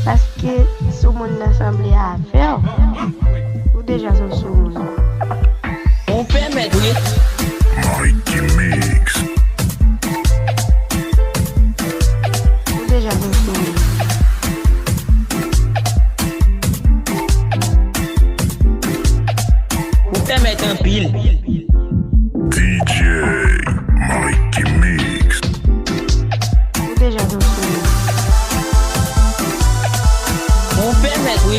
Paske sou moun l'Assemblée a faire, ou déjà son sou moun. On permet, oui. Mikey Mix. Ou déjà son sou moun. On permet un pile. DJ Mikey Mix. Ou déjà son sou moun. On permet, oui.